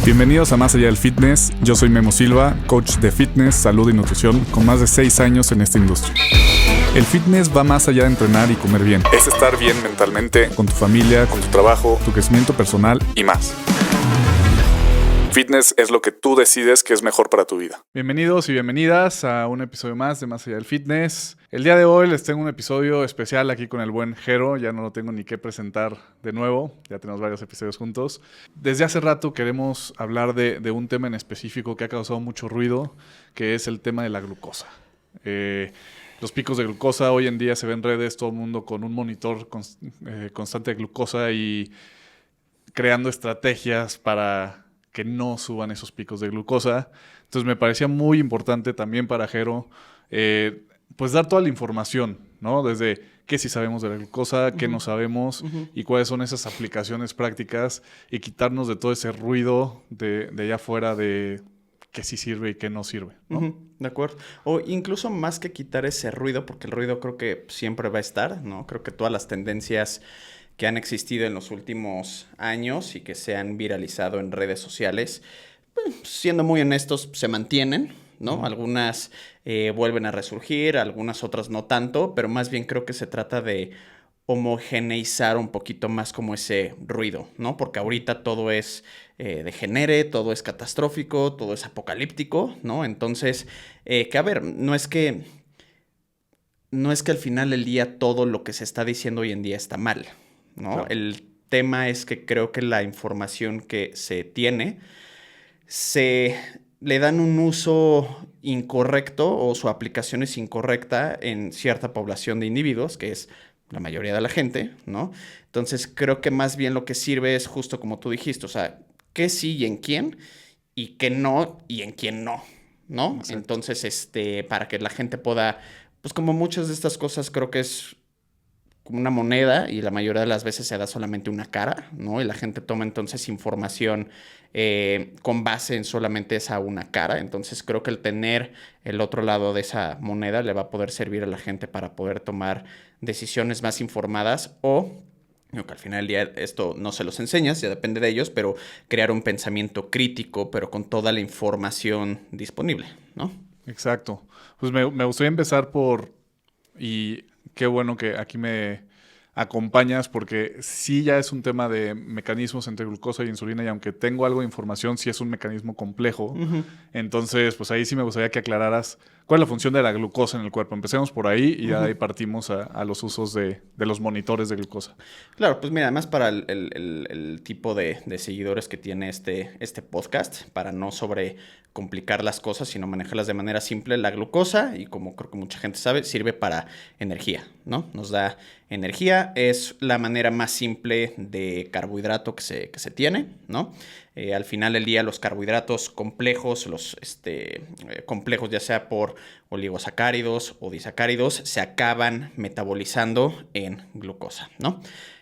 Bienvenidos a Más Allá del Fitness. Yo soy Memo Silva, coach de fitness, salud y nutrición con más de 6 años en esta industria. El fitness va más allá de entrenar y comer bien. Es estar bien mentalmente, con tu familia, con tu trabajo, tu crecimiento personal y más. Fitness es lo que tú decides que es mejor para tu vida. Bienvenidos y bienvenidas a un episodio más de Más Allá del Fitness. El día de hoy les tengo un episodio especial aquí con el buen Jero. Ya no lo tengo ni que presentar de nuevo. Ya tenemos varios episodios juntos. Desde hace rato queremos hablar de un tema en específico que ha causado mucho ruido, que es el tema de la glucosa. Los picos de glucosa hoy en día se ven en redes, todo el mundo con un monitor constante de glucosa y creando estrategias para que no suban esos picos de glucosa. Entonces me parecía muy importante también para Jero pues dar toda la información, ¿no? Desde qué sí sabemos de la glucosa, qué no sabemos y cuáles son esas aplicaciones prácticas y quitarnos de todo ese ruido de allá afuera de qué sí sirve y qué no sirve, ¿no? De acuerdo. O incluso más que quitar ese ruido, porque el ruido creo que siempre va a estar, ¿no? Creo que todas las tendencias que han existido en los últimos años y que se han viralizado en redes sociales, pues, siendo muy honestos, se mantienen, ¿no? Algunas vuelven a resurgir, algunas otras no tanto, pero más bien creo que se trata de homogeneizar un poquito más como ese ruido, ¿no? Porque ahorita todo es degenere, todo es catastrófico, todo es apocalíptico, ¿no? Entonces, que a ver, no es que al final del día todo lo que se está diciendo hoy en día está mal, ¿no? Claro. El tema es que creo que la información que se tiene se le dan un uso incorrecto o su aplicación es incorrecta en cierta población de individuos, que es la mayoría de la gente, ¿no? Entonces creo que más bien lo que sirve es justo como tú dijiste, o sea, qué sí y en quién, y qué no y en quién no, ¿no? Exacto. Entonces, para que la gente pueda, pues como muchas de estas cosas creo que es como una moneda y la mayoría de las veces se da solamente una cara, ¿no? Y la gente toma entonces información con base en solamente esa una cara. Entonces creo que el tener el otro lado de esa moneda le va a poder servir a la gente para poder tomar decisiones más informadas o, que al final del día esto no se los enseñas, ya depende de ellos, pero crear un pensamiento crítico, pero con toda la información disponible, ¿no? Exacto. Pues me gustaría empezar y qué bueno que aquí me acompañas porque sí ya es un tema de mecanismos entre glucosa y insulina y aunque tengo algo de información, sí es un mecanismo complejo. Entonces, pues ahí sí me gustaría que aclararas cuál es la función de la glucosa en el cuerpo. Empecemos por ahí y ya de ahí partimos a los usos de los monitores de glucosa. Claro, pues mira, además para el tipo de seguidores que tiene este podcast, para no sobrecomplicar las cosas, sino manejarlas de manera simple, la glucosa, y como creo que mucha gente sabe, sirve para energía, ¿no? Nos da energía, es la manera más simple de carbohidrato que se tiene, ¿no? Al final del día los carbohidratos complejos, complejos ya sea por oligosacáridos o disacáridos, se acaban metabolizando en glucosa, ¿no?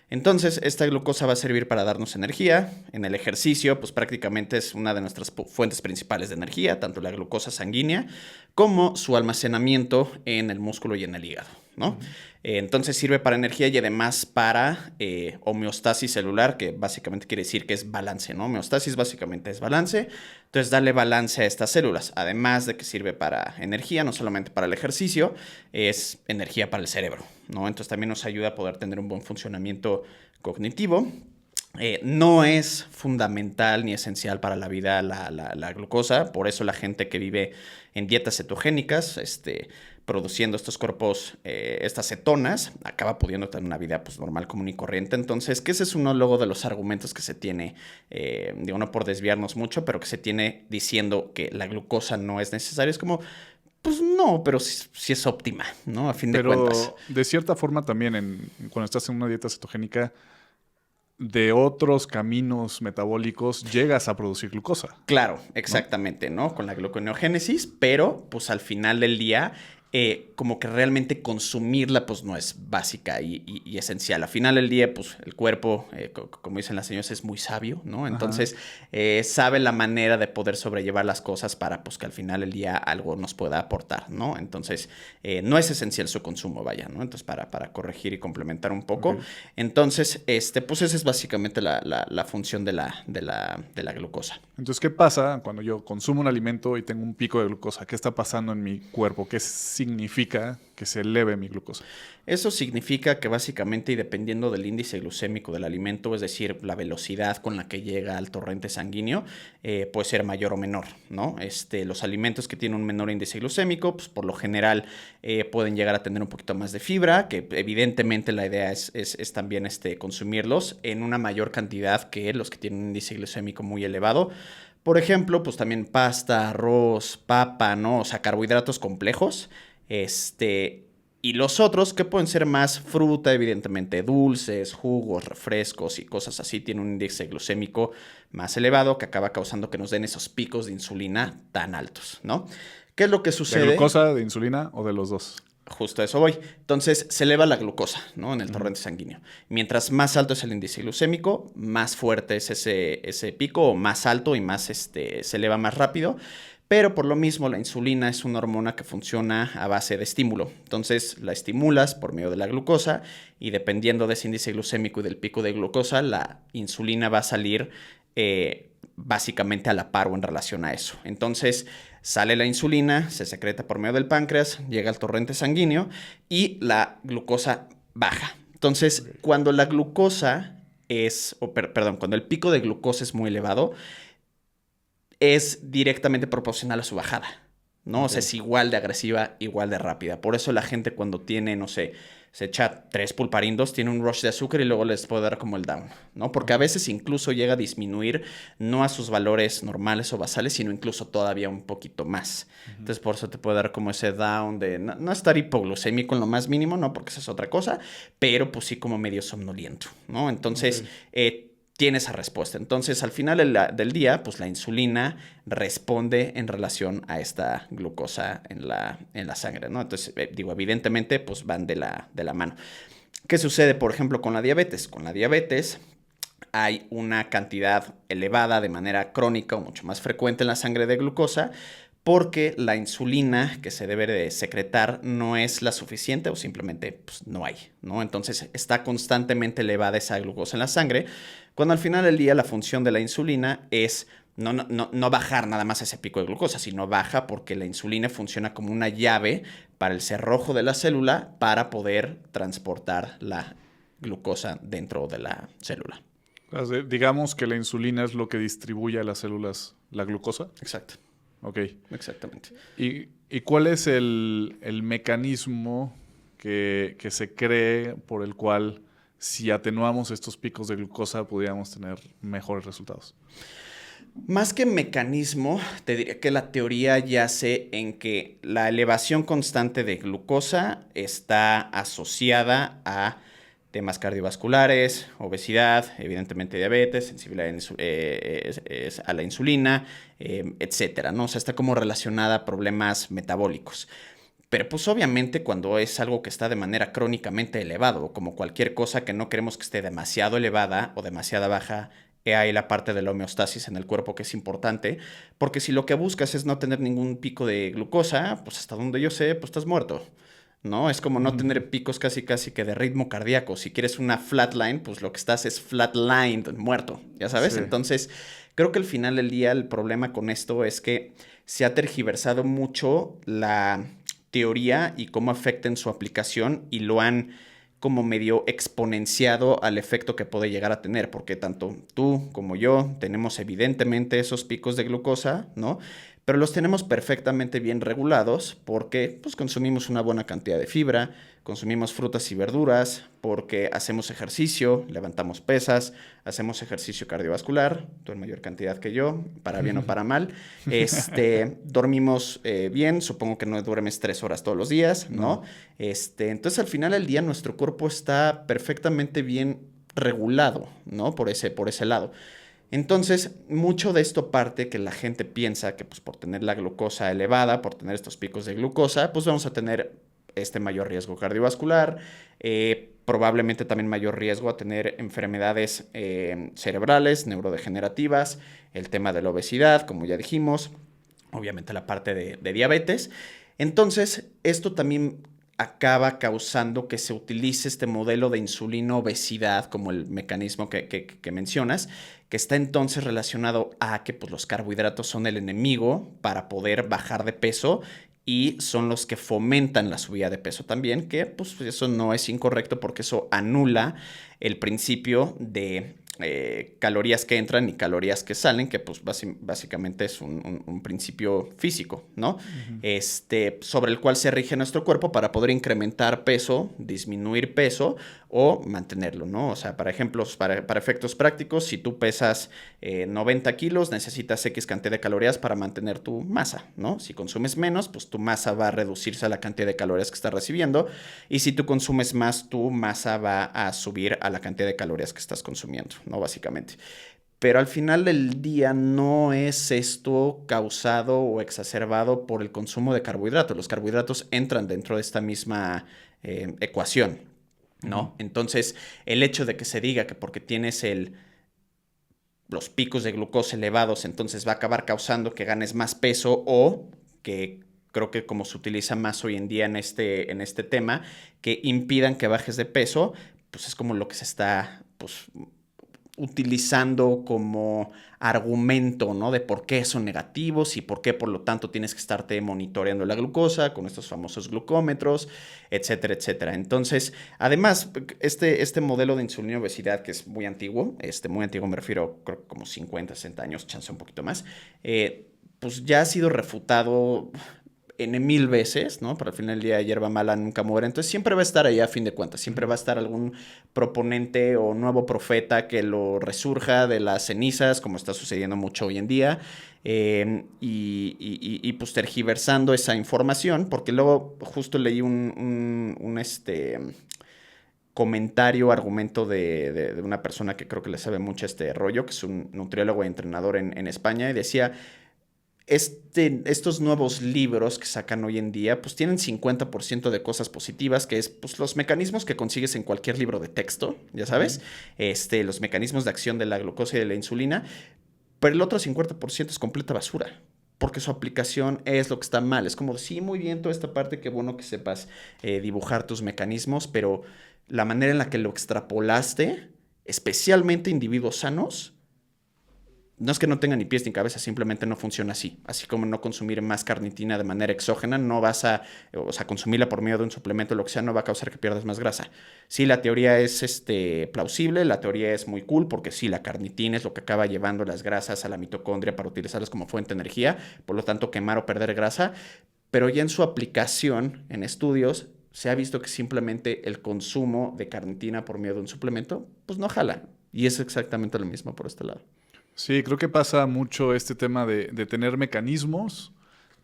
Entonces, esta glucosa va a servir para darnos energía. En el ejercicio, pues prácticamente es una de nuestras fuentes principales de energía, tanto la glucosa sanguínea como su almacenamiento en el músculo y en el hígado, ¿no? Entonces sirve para energía y además para homeostasis celular, que básicamente quiere decir que es balance, ¿no? Homeostasis básicamente es balance. Entonces dale balance a estas células. Además de que sirve para energía, no solamente para el ejercicio, es energía para el cerebro, ¿no? Entonces también nos ayuda a poder tener un buen funcionamiento cognitivo. No es fundamental ni esencial para la vida la glucosa, por eso la gente que vive en dietas cetogénicas, produciendo estos cuerpos, estas cetonas, acaba pudiendo tener una vida pues, normal, común y corriente. Entonces, que ese es uno luego de los argumentos que se tiene, digo, no por desviarnos mucho, pero que se tiene diciendo que la glucosa no es necesaria. Es como, pues no, pero sí es óptima, ¿no? A fin de cuentas. Pero de cierta forma también cuando estás en una dieta cetogénica, de otros caminos metabólicos llegas a producir glucosa. Claro, exactamente, ¿no? Con la gluconeogénesis, pero pues al final del día como que realmente consumirla pues no es básica y esencial. Al final del día pues el cuerpo, como dicen las señoras, es muy sabio, ¿no? Entonces sabe la manera de poder sobrellevar las cosas para pues que al final del día algo nos pueda aportar, ¿no? Entonces no es esencial su consumo, vaya, ¿no? Entonces para corregir y complementar un poco. Ok. Entonces, pues esa es básicamente la función de la glucosa. Entonces, ¿qué pasa cuando yo consumo un alimento y tengo un pico de glucosa? ¿Qué está pasando en mi cuerpo? ¿Qué significa que se eleve mi glucosa? Eso significa que básicamente, y dependiendo del índice glucémico del alimento, es decir, la velocidad con la que llega al torrente sanguíneo, puede ser mayor o menor, ¿no? Los alimentos que tienen un menor índice glucémico, pues por lo general pueden llegar a tener un poquito más de fibra, que evidentemente la idea es también consumirlos en una mayor cantidad que los que tienen un índice glucémico muy elevado. Por ejemplo, pues también pasta, arroz, papa, ¿no? O sea, carbohidratos complejos. Y los otros que pueden ser más fruta, evidentemente dulces, jugos, refrescos y cosas así, tienen un índice glucémico más elevado que acaba causando que nos den esos picos de insulina tan altos, ¿no? ¿Qué es lo que ¿De sucede? glucosa, de insulina o de los dos? Justo a eso voy. Entonces se eleva la glucosa, ¿no? En el torrente sanguíneo. Mientras más alto es el índice glucémico, más fuerte es ese pico, o más alto y más se eleva más rápido. Pero por lo mismo la insulina es una hormona que funciona a base de estímulo. Entonces la estimulas por medio de la glucosa y dependiendo de ese índice glucémico y del pico de glucosa, la insulina va a salir básicamente a la par o en relación a eso. Entonces sale la insulina, se secreta por medio del páncreas, llega al torrente sanguíneo y la glucosa baja. Entonces, cuando la glucosa cuando el pico de glucosa es muy elevado, es directamente proporcional a su bajada, ¿no? O sea, es igual de agresiva, igual de rápida. Por eso la gente cuando tiene, no sé, se echa 3 pulparindos, tiene un rush de azúcar y luego les puede dar como el down, ¿no? Porque a veces incluso llega a disminuir no a sus valores normales o basales, sino incluso todavía un poquito más. Entonces, por eso te puede dar como ese down de no estar hipoglucémico en lo más mínimo, ¿no? Porque esa es otra cosa, pero pues sí como medio somnoliento, ¿no? Entonces, tiene esa respuesta. Entonces, al final del día, pues la insulina responde en relación a esta glucosa en la sangre, ¿no? Entonces, evidentemente, pues van de la mano. ¿Qué sucede, por ejemplo, con la diabetes? Con la diabetes hay una cantidad elevada de manera crónica o mucho más frecuente en la sangre de glucosa porque la insulina que se debe de secretar no es la suficiente o simplemente pues, no hay, ¿no? Entonces está constantemente elevada esa glucosa en la sangre, cuando al final del día la función de la insulina es no bajar nada más ese pico de glucosa, sino baja porque la insulina funciona como una llave para el cerrojo de la célula para poder transportar la glucosa dentro de la célula. Digamos que la insulina es lo que distribuye a las células la glucosa. Exacto. Ok. Exactamente. ¿Y cuál es el mecanismo que se cree por el cual si atenuamos estos picos de glucosa pudiéramos tener mejores resultados? Más que mecanismo, te diría que la teoría yace en que la elevación constante de glucosa está asociada a temas cardiovasculares, obesidad, evidentemente diabetes, sensibilidad a la insulina, etcétera, ¿no? O sea, está como relacionada a problemas metabólicos. Pero pues obviamente cuando es algo que está de manera crónicamente elevado, como cualquier cosa que no queremos que esté demasiado elevada o demasiado baja, hay la parte de la homeostasis en el cuerpo que es importante, porque si lo que buscas es no tener ningún pico de glucosa, pues hasta donde yo sé, pues estás muerto, ¿no? Es como no tener picos casi que de ritmo cardíaco. Si quieres una flatline, pues lo que estás es flatlined, muerto, ¿ya sabes? Sí. Entonces, creo que al final del día el problema con esto es que se ha tergiversado mucho la teoría y cómo afecta en su aplicación y lo han como medio exponenciado al efecto que puede llegar a tener, porque tanto tú como yo tenemos evidentemente esos picos de glucosa, ¿no? Pero los tenemos perfectamente bien regulados porque pues, consumimos una buena cantidad de fibra, consumimos frutas y verduras, porque hacemos ejercicio, levantamos pesas, hacemos ejercicio cardiovascular, tú en mayor cantidad que yo, para bien o para mal. Dormimos bien, supongo que no duermes 3 horas todos los días, ¿no? Entonces al final del día nuestro cuerpo está perfectamente bien regulado, ¿no? Por ese lado. Entonces, mucho de esto parte que la gente piensa que pues, por tener la glucosa elevada, por tener estos picos de glucosa, pues vamos a tener este mayor riesgo cardiovascular, probablemente también mayor riesgo a tener enfermedades cerebrales, neurodegenerativas, el tema de la obesidad, como ya dijimos, obviamente la parte de diabetes. Entonces, esto también acaba causando que se utilice este modelo de insulino-obesidad como el mecanismo que mencionas, que está entonces relacionado a que pues, los carbohidratos son el enemigo para poder bajar de peso y son los que fomentan la subida de peso también, que pues eso no es incorrecto porque eso anula el principio de calorías que entran y calorías que salen, que pues básicamente es un principio físico, ¿no? Sobre el cual se rige nuestro cuerpo para poder incrementar peso, disminuir peso o mantenerlo, ¿no? O sea, para ejemplos, para efectos prácticos, si tú pesas 90 kilos, necesitas X cantidad de calorías para mantener tu masa, ¿no? Si consumes menos, pues tu masa va a reducirse a la cantidad de calorías que estás recibiendo, y si tú consumes más, tu masa va a subir a la cantidad de calorías que estás consumiendo, ¿no? Básicamente. Pero al final del día no es esto causado o exacerbado por el consumo de carbohidratos. Los carbohidratos entran dentro de esta misma ecuación, ¿no? Entonces, el hecho de que se diga que porque tienes los picos de glucosa elevados, entonces va a acabar causando que ganes más peso, o que creo que como se utiliza más hoy en día en este tema, que impidan que bajes de peso, pues es como lo que se está pues, utilizando como argumento, ¿no? De por qué son negativos y por qué, por lo tanto, tienes que estarte monitoreando la glucosa con estos famosos glucómetros, etcétera, etcétera. Entonces, además, este modelo de insulina obesidad, que es muy antiguo, muy antiguo me refiero, creo, como 50, 60 años, chance un poquito más, pues ya ha sido refutado N mil veces, ¿no? Pero al final del día, hierba mala nunca muere. Entonces siempre va a estar ahí a fin de cuentas. Siempre va a estar algún proponente o nuevo profeta que lo resurja de las cenizas, como está sucediendo mucho hoy en día, y pues tergiversando esa información, porque luego justo leí un comentario, argumento de una persona que creo que le sabe mucho este rollo, que es un nutriólogo y entrenador en España, y decía, estos nuevos libros que sacan hoy en día, pues tienen 50% de cosas positivas, que es pues, los mecanismos que consigues en cualquier libro de texto, ya sabes, los mecanismos de acción de la glucosa y de la insulina, pero el otro 50% es completa basura, porque su aplicación es lo que está mal. Es como, sí, muy bien toda esta parte, qué bueno que sepas dibujar tus mecanismos, pero la manera en la que lo extrapolaste, especialmente individuos sanos, no es que no tenga ni pies ni cabeza, simplemente no funciona así. Así como no consumir más carnitina de manera exógena, no vas a, o sea, consumirla por medio de un suplemento o lo que sea, no va a causar que pierdas más grasa. Sí, la teoría es plausible, la teoría es muy cool, porque sí, la carnitina es lo que acaba llevando las grasas a la mitocondria para utilizarlas como fuente de energía, por lo tanto, quemar o perder grasa, pero ya en su aplicación, en estudios, se ha visto que simplemente el consumo de carnitina por medio de un suplemento, pues no jala. Y es exactamente lo mismo por este lado. Sí, creo que pasa mucho este tema de tener mecanismos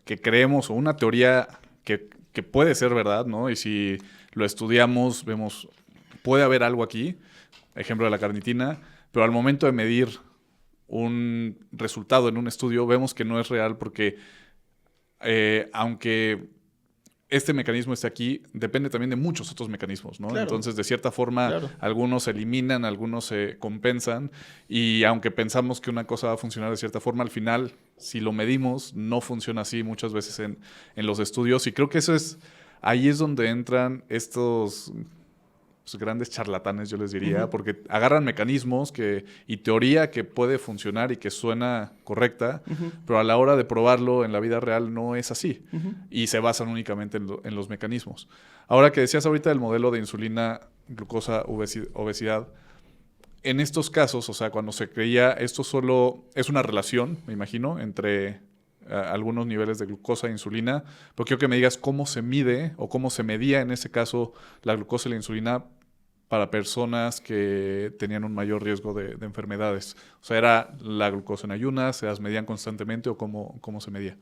que creemos, o una teoría que puede ser verdad, ¿no? Y si lo estudiamos, vemos, puede haber algo aquí, ejemplo de la carnitina, pero al momento de medir un resultado en un estudio, vemos que no es real porque aunque este mecanismo esté aquí, depende también de muchos otros mecanismos, ¿no? Claro. Entonces, de cierta forma, Claro. algunos se eliminan, algunos se compensan, y aunque pensamos que una cosa va a funcionar de cierta forma, al final, si lo medimos, no funciona así muchas veces en los estudios, y creo que ahí es donde entran estos grandes charlatanes, yo les diría, porque agarran mecanismos y teoría que puede funcionar y que suena correcta, pero a la hora de probarlo en la vida real no es así, y se basan únicamente en los mecanismos. Ahora que decías ahorita del modelo de insulina, glucosa, obesidad, en estos casos, o sea, cuando se creía esto solo es una relación, me imagino, entre algunos niveles de glucosa e insulina, pero quiero que me digas cómo se mide o cómo se medía en ese caso la glucosa y la insulina para personas que tenían un mayor riesgo de enfermedades. O sea, ¿era la glucosa en ayunas? ¿Se las medían constantemente o cómo se medía?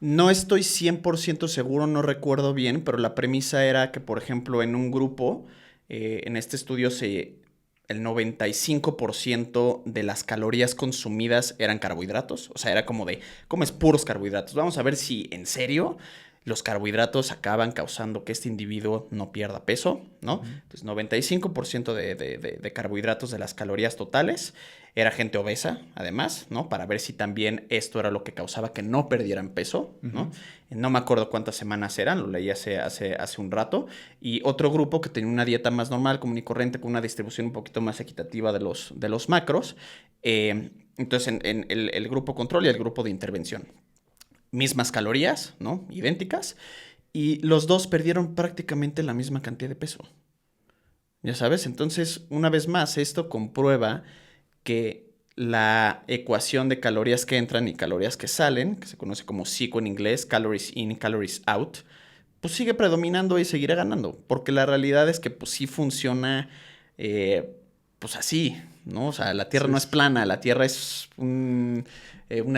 No estoy 100% seguro, no recuerdo bien, pero la premisa era que, por ejemplo, en un grupo, en este estudio el 95% de las calorías consumidas eran carbohidratos. O sea, era como de, comes puros carbohidratos. Vamos a ver si en serio los carbohidratos acaban causando que este individuo no pierda peso, ¿no? Entonces, 95% de carbohidratos de las calorías totales era gente obesa, además, ¿no? Para ver si también esto era lo que causaba que no perdieran peso, ¿no? No me acuerdo cuántas semanas eran, lo leí hace un rato. Y otro grupo que tenía una dieta más normal, común y corriente, con una distribución un poquito más equitativa de los macros. Entonces, en el grupo control y el grupo de intervención. Mismas calorías, ¿no? Idénticas. Y los dos perdieron prácticamente la misma cantidad de peso. Ya sabes, entonces, una vez más, esto comprueba que la ecuación de calorías que entran y calorías que salen, que se conoce como CICO en inglés, calories in, calories out, pues sigue predominando y seguirá ganando. Porque la realidad es que pues sí funciona pues así, ¿no? O sea, la Tierra no es plana, la Tierra es una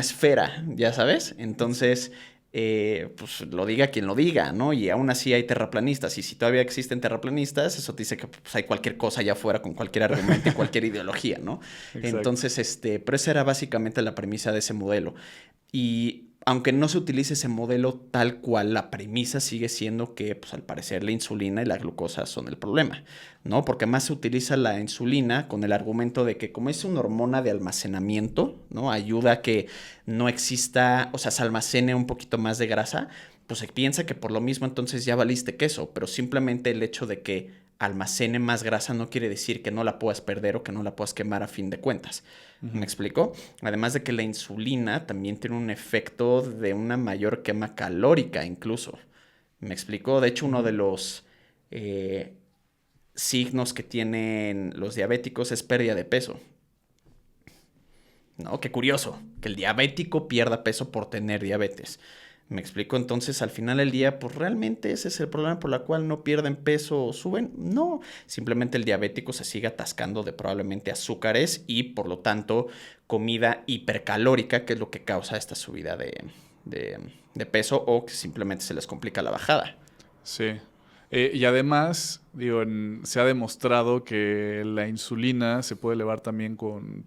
esfera, ya sabes. Entonces, pues lo diga quien lo diga, ¿no? Y aún así hay terraplanistas. Y si todavía existen terraplanistas, eso te dice que pues, hay cualquier cosa allá afuera con cualquier argumento y cualquier ideología, ¿no? Exacto. Entonces, pero esa era básicamente la premisa de ese modelo. Y aunque no se utilice ese modelo tal cual, la premisa sigue siendo que, pues al parecer, la insulina y la glucosa son el problema, ¿no? Porque más se utiliza la insulina con el argumento de que como es una hormona de almacenamiento, ¿no? Ayuda a que no exista, o sea, se almacene un poquito más de grasa, pues se piensa que por lo mismo entonces ya valiste queso, pero simplemente el hecho de que almacene más grasa no quiere decir que no la puedas perder o que no la puedas quemar a fin de cuentas. ¿Me explico? Además de que la insulina también tiene un efecto de una mayor quema calórica incluso. ¿Me explico? De hecho, uno de los signos que tienen los diabéticos es pérdida de peso. ¿No? Qué curioso, que el diabético pierda peso por tener diabetes. ¿Me explico? Entonces, al final del día, pues realmente ese es el problema por el cual no pierden peso o suben. No, simplemente el diabético se sigue atascando de probablemente azúcares y, por lo tanto, comida hipercalórica, que es lo que causa esta subida de peso o que simplemente se les complica la bajada. Sí. Y además, digo, se ha demostrado que la insulina se puede elevar también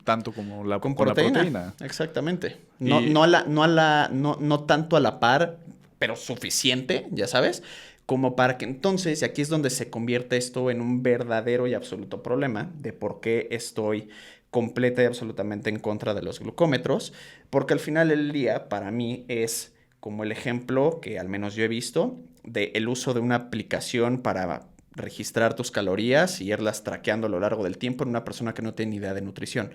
tanto como con la proteína. Exactamente. No tanto a la par, pero suficiente, ya sabes, como para que entonces, y aquí es donde se convierte esto en un verdadero y absoluto problema de por qué estoy completa y absolutamente en contra de los glucómetros, porque al final del día, para mí es como el ejemplo que al menos yo he visto del uso de una aplicación para registrar tus calorías y irlas traqueando a lo largo del tiempo en una persona que no tiene ni idea de nutrición.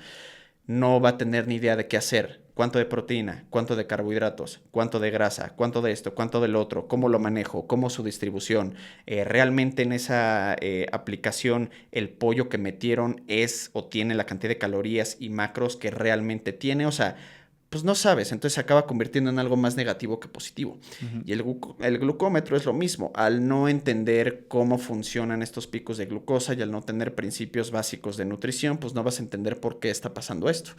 No va a tener ni idea de qué hacer, cuánto de proteína, cuánto de carbohidratos, cuánto de grasa, cuánto de esto, cuánto del otro, cómo lo manejo, cómo su distribución. Realmente en esa aplicación el pollo que metieron es o tiene la cantidad de calorías y macros que realmente tiene, o sea, pues no sabes, entonces se acaba convirtiendo en algo más negativo que positivo. Y el glucómetro es lo mismo, al no entender cómo funcionan estos picos de glucosa y al no tener principios básicos de nutrición, pues no vas a entender por qué está pasando esto.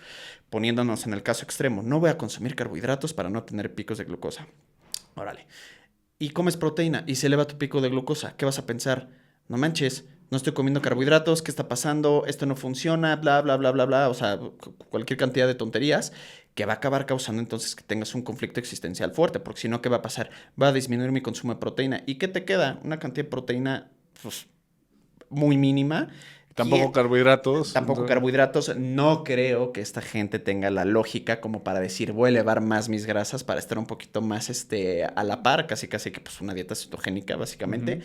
Poniéndonos en el caso extremo, no voy a consumir carbohidratos para no tener picos de glucosa. Órale. Y comes proteína y se eleva tu pico de glucosa, ¿qué vas a pensar? No manches, no estoy comiendo carbohidratos, ¿qué está pasando? Esto no funciona, bla, bla, bla, bla, bla, o sea, cualquier cantidad de tonterías que va a acabar causando entonces que tengas un conflicto existencial fuerte, porque si no, ¿qué va a pasar? Va a disminuir mi consumo de proteína. ¿Y qué te queda? Una cantidad de proteína, pues, muy mínima. Tampoco carbohidratos. Tampoco carbohidratos. No creo que esta gente tenga la lógica como para decir, voy a elevar más mis grasas para estar un poquito más a la par, casi que pues una dieta cetogénica, básicamente.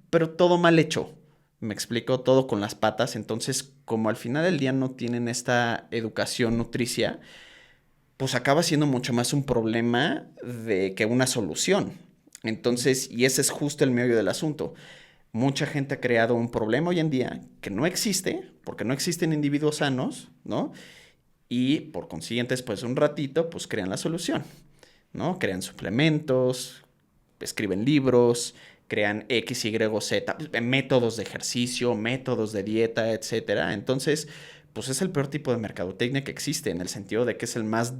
Pero todo mal hecho. Me explico, todo con las patas. Entonces, como al final del día no tienen esta educación nutricia, pues acaba siendo mucho más un problema que una solución. Entonces, y ese es justo el meollo del asunto. Mucha gente ha creado un problema hoy en día que no existe, porque no existen individuos sanos, ¿no? Y por consiguiente, después de un ratito, pues crean la solución, ¿no? Crean suplementos, escriben libros, crean X, Y, Z, métodos de ejercicio, métodos de dieta, etcétera. Entonces, pues es el peor tipo de mercadotecnia que existe, en el sentido de que es el más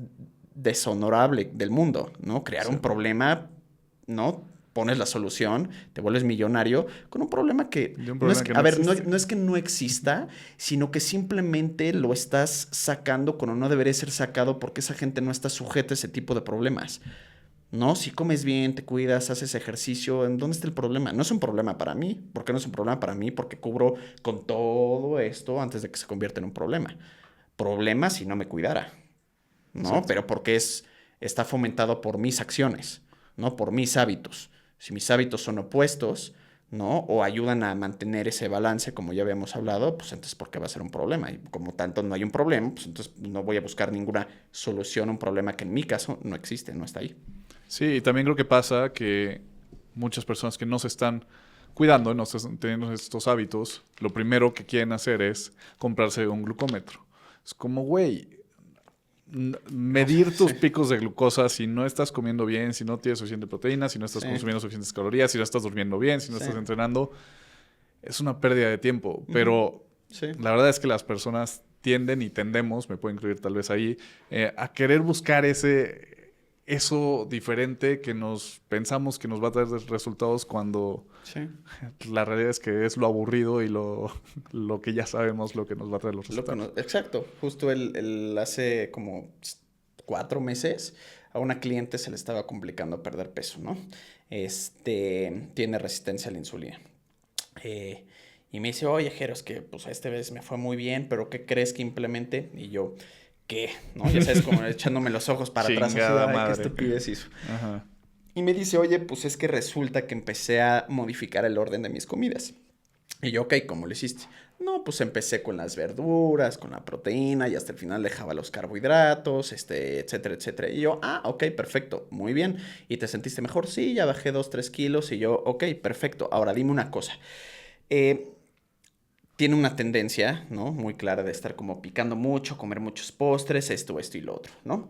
deshonorable del mundo, ¿no? Crear un problema, ¿no? pones la solución, te vuelves millonario con un problema que... No es que no exista, sino que simplemente lo estás sacando cuando no debería ser sacado porque esa gente no está sujeta a ese tipo de problemas. ¿No? Si comes bien, te cuidas, haces ejercicio, ¿en dónde está el problema? No es un problema para mí. ¿Por qué no es un problema para mí? Porque cubro con todo esto antes de que se convierta en un problema. Problema si no me cuidara, ¿no? Exacto. Pero porque está fomentado por mis acciones, ¿no? Por mis hábitos. Si mis hábitos son opuestos, ¿no? O ayudan a mantener ese balance, como ya habíamos hablado, pues entonces ¿por qué va a ser un problema? Y como tanto no hay un problema, pues entonces no voy a buscar ninguna solución a un problema que en mi caso no existe, no está ahí. Sí, y también creo que pasa que muchas personas que no se están cuidando, no están teniendo estos hábitos, lo primero que quieren hacer es comprarse un glucómetro. Es como, güey, medir tus picos de glucosa si no estás comiendo bien, si no tienes suficiente proteína, si no estás consumiendo suficientes calorías, si no estás durmiendo bien, si no estás entrenando, es una pérdida de tiempo. Pero la verdad es que las personas tienden y tendemos, me puedo incluir tal vez ahí, a querer buscar eso diferente que nos pensamos que nos va a traer resultados cuando la realidad es que es lo aburrido y lo que ya sabemos lo que nos va a traer los resultados. Exacto. Justo él hace como 4 meses a una cliente se le estaba complicando perder peso, ¿no? Tiene resistencia a la insulina. Y me dice, oye, Jero, es que pues esta vez me fue muy bien, pero ¿qué crees que implemente? Y yo... ¿Qué? ¿No? Ya sabes, como echándome los ojos para atrás. Así, ¿qué estupidez hizo? Ajá. Y me dice, oye, pues es que resulta que empecé a modificar el orden de mis comidas. Y yo, ok, ¿cómo lo hiciste? No, pues empecé con las verduras, con la proteína, y hasta el final dejaba los carbohidratos, etcétera, etcétera. Y yo, ok, perfecto, muy bien. ¿Y te sentiste mejor? Sí, ya bajé 2-3 kilos. Y yo, ok, perfecto. Ahora dime una cosa. Tiene una tendencia, ¿no? Muy clara de estar como picando mucho, comer muchos postres, esto y lo otro, ¿no?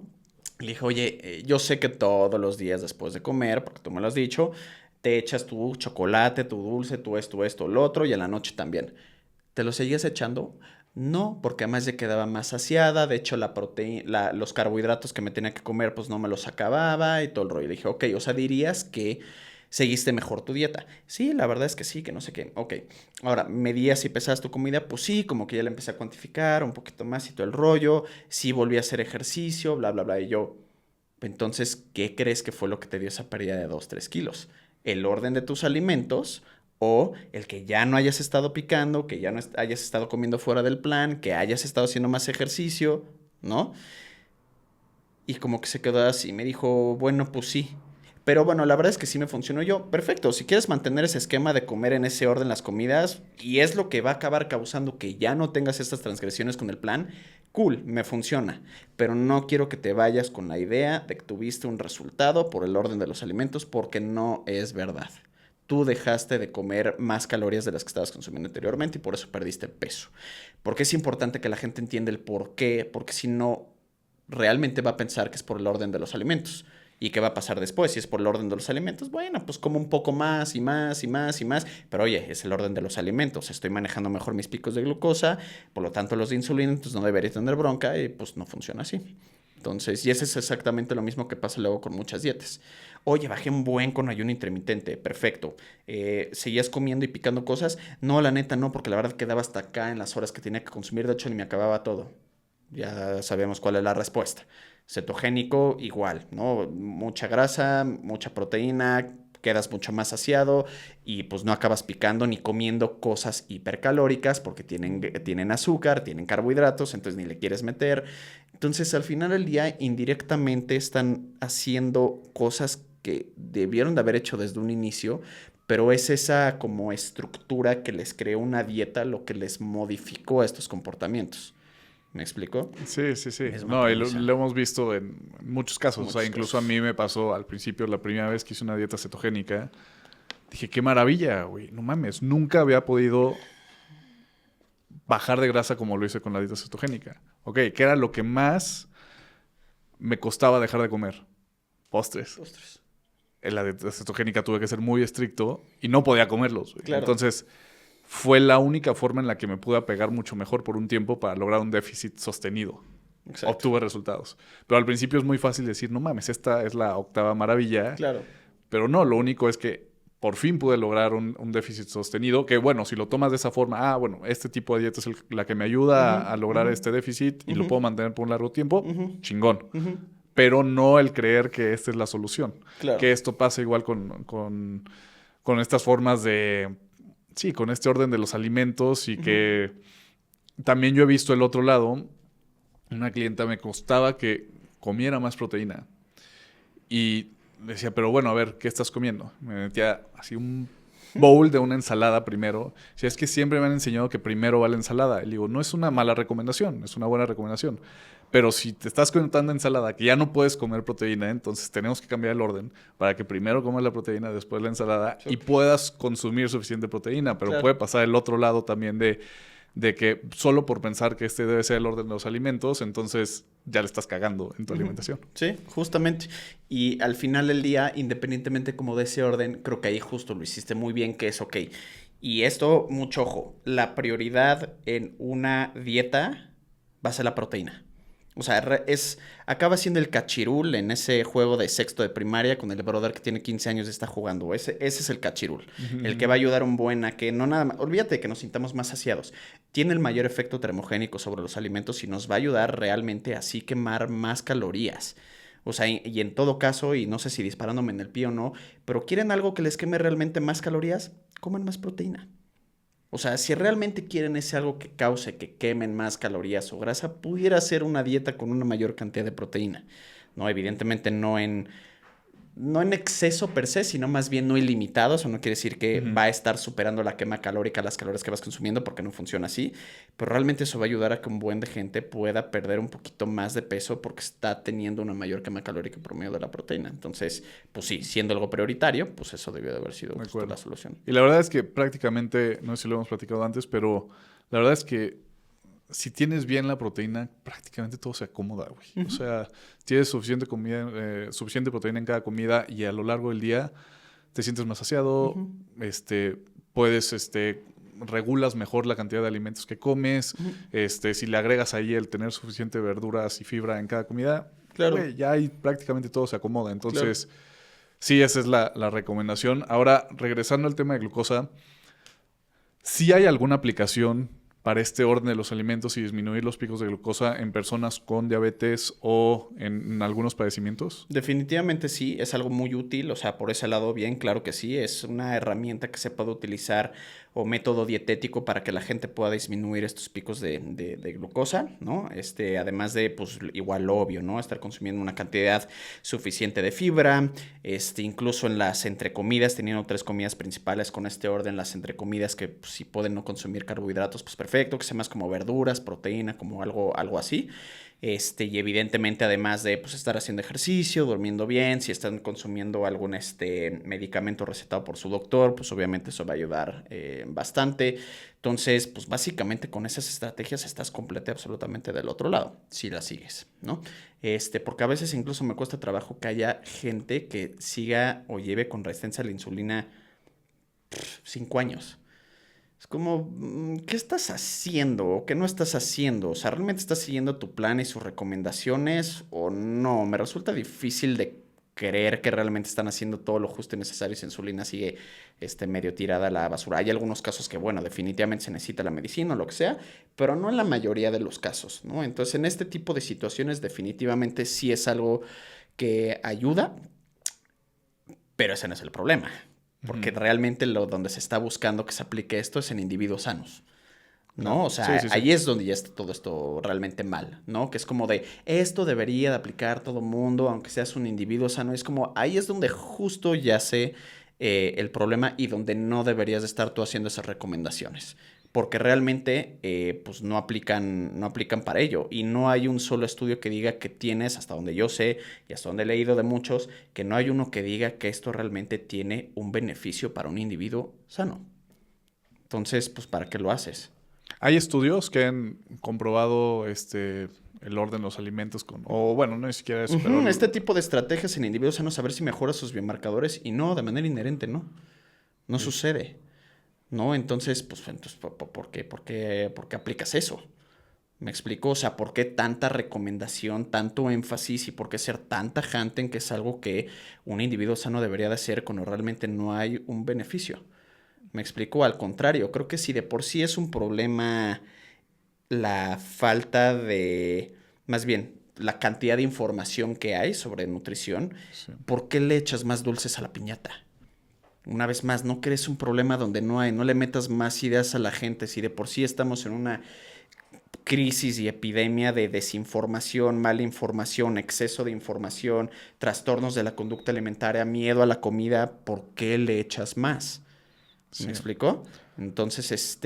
Le dije, oye, yo sé que todos los días después de comer, porque tú me lo has dicho, te echas tu chocolate, tu dulce, tu esto, lo otro, y en la noche también. ¿Te lo seguías echando? No, porque además ya quedaba más saciada, de hecho los carbohidratos que me tenía que comer, pues no me los acababa y todo el rollo. Le dije, ok, o sea, dirías que seguiste mejor tu dieta. Sí, la verdad es que sí, que no sé qué. Ok, ahora, ¿medías y pesabas tu comida? Pues sí, como que ya la empecé a cuantificar un poquito más y todo el rollo. Sí, volví a hacer ejercicio, bla, bla, bla. Y yo, entonces, ¿qué crees que fue lo que te dio esa pérdida de 2-3 kilos? ¿El orden de tus alimentos o el que ya no hayas estado picando, que ya no hayas estado comiendo fuera del plan, que hayas estado haciendo más ejercicio, ¿no? Y como que se quedó así, me dijo, bueno, pues sí. Pero bueno, la verdad es que sí me funcionó. Yo, perfecto, si quieres mantener ese esquema de comer en ese orden las comidas y es lo que va a acabar causando que ya no tengas estas transgresiones con el plan, cool, me funciona. Pero no quiero que te vayas con la idea de que tuviste un resultado por el orden de los alimentos porque no es verdad. Tú dejaste de comer más calorías de las que estabas consumiendo anteriormente y por eso perdiste peso. Porque es importante que la gente entienda el por qué, porque si no, realmente va a pensar que es por el orden de los alimentos. ¿Y qué va a pasar después? Si es por el orden de los alimentos, bueno, pues como un poco más y más y más y más. Pero oye, es el orden de los alimentos. Estoy manejando mejor mis picos de glucosa, por lo tanto los de insulina, entonces no debería tener bronca y pues no funciona así. Entonces, y ese es exactamente lo mismo que pasa luego con muchas dietas. Oye, bajé un buen con ayuno intermitente, perfecto. ¿Seguías comiendo y picando cosas? No, la neta no, porque la verdad quedaba hasta acá en las horas que tenía que consumir, de hecho ni me acababa todo. Ya sabemos cuál es la respuesta. Cetogénico, igual, ¿no? Mucha grasa, mucha proteína, quedas mucho más saciado y pues no acabas picando ni comiendo cosas hipercalóricas porque tienen azúcar, tienen carbohidratos, entonces ni le quieres meter. Entonces al final del día indirectamente están haciendo cosas que debieron de haber hecho desde un inicio, pero es esa como estructura que les creó una dieta lo que les modificó a estos comportamientos. ¿Me explico? Sí. No, y lo hemos visto en muchos casos. O sea, incluso a mí me pasó al principio, la primera vez que hice una dieta cetogénica, dije, qué maravilla, güey. No mames, nunca había podido bajar de grasa como lo hice con la dieta cetogénica. Ok, ¿qué era lo que más me costaba dejar de comer? Postres. En la dieta cetogénica tuve que ser muy estricto y no podía comerlos. Claro. Entonces, fue la única forma en la que me pude apegar mucho mejor por un tiempo para lograr un déficit sostenido. Exacto. Obtuve resultados. Pero al principio es muy fácil decir, no mames, esta es la octava maravilla. Claro. Pero no, lo único es que por fin pude lograr un déficit sostenido, que bueno, si lo tomas de esa forma, bueno, este tipo de dieta es la que me ayuda a lograr este déficit y lo puedo mantener por un largo tiempo, chingón. Pero no el creer que esta es la solución. Claro. Que esto pasa igual con estas formas de... Sí, con este orden de los alimentos y que también yo he visto el otro lado. Una clienta me costaba que comiera más proteína. Y decía, pero bueno, a ver, ¿qué estás comiendo? Me metía así un bowl de una ensalada primero. Si es que siempre me han enseñado que primero va la ensalada. Y le digo, no es una mala recomendación, es una buena recomendación. Pero si te estás comiendo tanta ensalada que ya no puedes comer proteína, entonces tenemos que cambiar el orden para que primero comas la proteína, después la ensalada y puedas consumir suficiente proteína. Pero puede pasar el otro lado también de que solo por pensar que este debe ser el orden de los alimentos, entonces ya le estás cagando en tu alimentación. Sí, justamente. Y al final del día, independientemente como de ese orden, creo que ahí justo lo hiciste muy bien, que es ok. Y esto, mucho ojo, la prioridad en una dieta va a ser la proteína. O sea, acaba siendo el cachirul en ese juego de sexto de primaria con el brother que tiene 15 años y está jugando. Ese es el cachirul. El que va a ayudar un buen a que no nada más... Olvídate de que nos sintamos más saciados. Tiene el mayor efecto termogénico sobre los alimentos y nos va a ayudar realmente a así quemar más calorías. O sea, y en todo caso, y no sé si disparándome en el pie o no, pero ¿quieren algo que les queme realmente más calorías? Coman más proteína. O sea, si realmente quieren ese algo que cause que quemen más calorías o grasa, pudiera ser una dieta con una mayor cantidad de proteína. No, evidentemente no en exceso per se, sino más bien no ilimitado. Eso no quiere decir que va a estar superando la quema calórica las calorías que vas consumiendo, porque no funciona así. Pero realmente eso va a ayudar a que un buen de gente pueda perder un poquito más de peso porque está teniendo una mayor quema calórica por medio de la proteína. Entonces, pues sí, siendo algo prioritario, pues eso debió de haber sido justo la solución. Y la verdad es que prácticamente, no sé si lo hemos platicado antes, pero la verdad es que si tienes bien la proteína, prácticamente todo se acomoda, güey. O sea, tienes suficiente comida, suficiente proteína en cada comida y a lo largo del día te sientes más saciado, puedes, regulas mejor la cantidad de alimentos que comes, si le agregas ahí el tener suficiente verduras y fibra en cada comida, claro, güey, ya ahí prácticamente todo se acomoda. Entonces, sí, esa es la recomendación. Ahora, regresando al tema de glucosa, ¿sí hay alguna aplicación para este orden de los alimentos y disminuir los picos de glucosa en personas con diabetes o en algunos padecimientos? Definitivamente sí, es algo muy útil, o sea, por ese lado bien, claro que sí, es una herramienta que se puede utilizar o método dietético para que la gente pueda disminuir estos picos de glucosa, ¿no? Además de, pues, igual lo obvio, ¿no? Estar consumiendo una cantidad suficiente de fibra, incluso en las entrecomidas, teniendo 3 comidas principales con este orden, las entrecomidas que pues, si pueden no consumir carbohidratos, pues perfecto, que sea más como verduras, proteína, como algo así. Y evidentemente además de pues, estar haciendo ejercicio, durmiendo bien, si están consumiendo algún medicamento recetado por su doctor, pues obviamente eso va a ayudar bastante. Entonces, pues básicamente con esas estrategias estás completa absolutamente del otro lado, si las sigues, ¿no? Porque a veces incluso me cuesta trabajo que haya gente que siga o lleve con resistencia a la insulina 5 años. Es como, ¿qué estás haciendo o qué no estás haciendo? O sea, ¿realmente estás siguiendo tu plan y sus recomendaciones o no? Me resulta difícil de creer que realmente están haciendo todo lo justo y necesario y su insulina sigue medio tirada a la basura. Hay algunos casos que, bueno, definitivamente se necesita la medicina o lo que sea, pero no en la mayoría de los casos, ¿no? Entonces, en este tipo de situaciones definitivamente sí es algo que ayuda, pero ese no es el problema. Porque realmente donde se está buscando que se aplique esto es en individuos sanos, ¿no? O sea, sí. Ahí es donde ya está todo esto realmente mal, ¿no? Que es como de, esto debería de aplicar todo mundo, aunque seas un individuo sano. Es como, ahí es donde justo yace el problema y donde no deberías de estar tú haciendo esas recomendaciones. Porque realmente pues no aplican para ello. Y no hay un solo estudio que diga que tienes, hasta donde yo sé y hasta donde he leído de muchos, que no hay uno que diga que esto realmente tiene un beneficio para un individuo sano. Entonces, pues, ¿para qué lo haces? ¿Hay estudios que han comprobado el orden de los alimentos o bueno, no ni siquiera eso, pero... Este tipo de estrategias en individuos sanos, a ver si mejora sus biomarcadores y no, de manera inherente, no. No sucede. ¿No? Entonces, pues, ¿por qué aplicas eso? ¿Me explico? O sea, ¿por qué tanta recomendación, tanto énfasis y por qué ser tan tajante en que es algo que un individuo sano debería de hacer cuando realmente no hay un beneficio? ¿Me explico? Al contrario, creo que si de por sí es un problema la falta de, más bien, la cantidad de información que hay sobre nutrición, Sí. ¿por qué le echas más dulces a la piñata? Una vez más, no crees un problema donde no hay, no le metas más ideas a la gente. Si de por sí estamos en una crisis y epidemia de desinformación, mala información, exceso de información, trastornos de la conducta alimentaria, miedo a la comida, ¿por qué le echas más? ¿Me Sí. explico? Entonces,